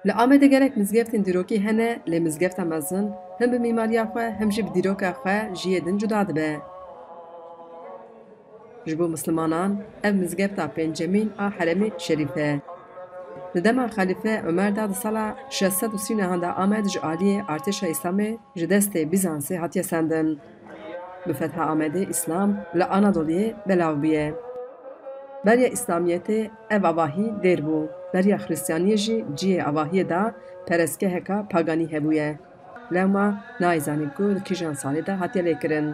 Li Amedê gelek mizgeftên dîrokî hene lê mizgefta mezin him bi mîmariya xwe him jî bi dîroka xwe jiyê din cuda dibe. Ji bo mislimanan ev mizgefta pêncemîn a Herêmê Şerîf e. Li dema Xelîfe Ömer da di sala 639 de Amed ji aliyê Artêşa Îslamê ji destê Bîzansê hatiye sendin. Bi fetha Amedê Îslam li Anadoliyê belav bûye. Beriya İslamiyetê ev avahî dêr bû, beriya Xristiyaniyê jî ciyê avahiyê da perestgeheka paganî hebûye. Lewma nayê zanîn ku di kîjan salê de hatiye lêkirin.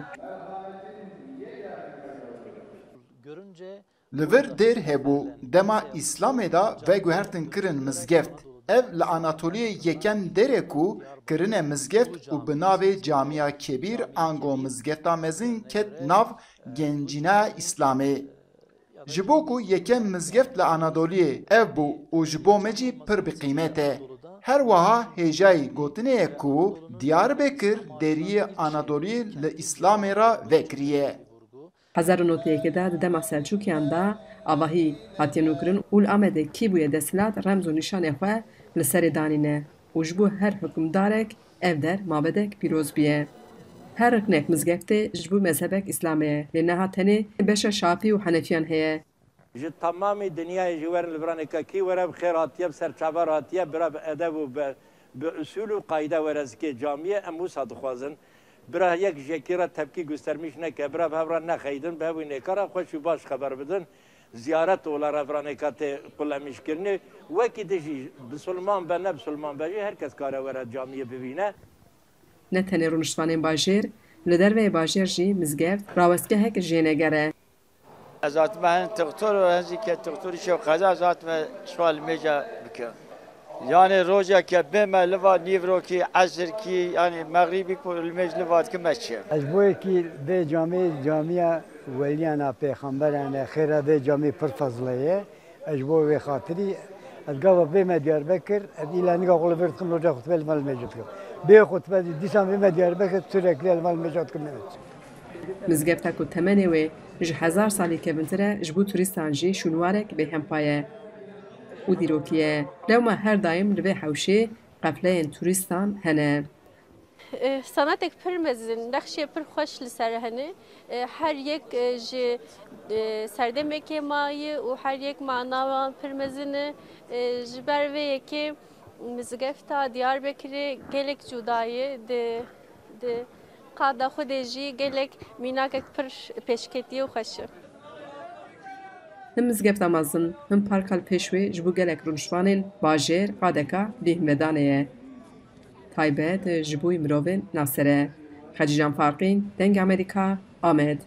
Li vir dêr hebû dema Îslamê da veguhertin kirin mizgeft. Ev li Anatoliyê yeken derê ku kirine mizgeft û bi navê Camiya Kebîr ango mizgefta mezin ket nav Gencîna Îslamê. Ji bo ku yekem mizgeft li Anadoliyê ev bû û ji bo me jî pir bi qîmet e. Her wiha hêjayî gotinê ye ku Diyarbekir deriyê Anadoliyê li Îslamê ra vekiriye. 1901 de di dema Selçûkiyan da avahî hatiye nûkirin û li Amedê kîbûyê desthilat remz û nîşanê xwe li serê danîne û ji bo her hikûmdarek ev der mabedek pîroz bîye. Her riknek mizgeftê ji bo mezhebek Îslamê ye lê niha tenê beşa Şafî û Henefiyan heye. Ji tamamê dinyayê jî werin li viraneka kî were bi xêr hatiye bi serçavar hatiye bira bi edeb û bi usul û qayda were zikê camiyê em wisa dixwazin bira yek jekîra tepkî göstermiş neke bira bi hevran nexeydin bi hevî nêkara xweş û baş xeber bidin ziyaret olar hevraneka tê qulemîşkirinê wekî de jî bisulman be ne bisulman be jî herkes kare were camiyê bibîne. Ne tenê rûniştvanên bajêr, li derveyê bajêr jî mizgeft rawestgehek jêneger e. ذات ما دكتور هذي كدكتور شو قضاء ذات ما سوال ميجا بك يعني روجا كبما لفا نيفرو كي عصر كي يعني مغربي كل المج لفات كمشي أجبوي كي في جامعة وليانا پیغمبر أنا خير في جامعة پر فضلية أجبوي خاطري الجواب بما ديار بكر إلى نجا قول فرتكم روجا خطبة المال مجد بي خطبة ديسان بما ديار بكر سرقة المال مجد كملت Mizgefta ku temenê wê ji hezar salî kevintir e ji bo turîstan jî şûnwarek bêhempa ye û dîrokî ye. Lewma her daim li vê hewşê qefleyên turîstan hene. Sanatek pir mezin, nexşê pir xweş li ser hene. Her yek ji serdemekê mayî û her yek manawan pir mezin e. Ji ber vê yekê mizgefta Diyarbekirê gelek cuda ye di qada xwedê jî gelek mînakek pir pêşketî û xweş e. Him mizgefta mezin, him parka li pêş wê ji bo gelek rûniştvanên bajêr qadeka bêhmedanê ye. Taybet ji bo mirovên Naser e. Xecî Can Farqîn, Deng Amerîka, Amed.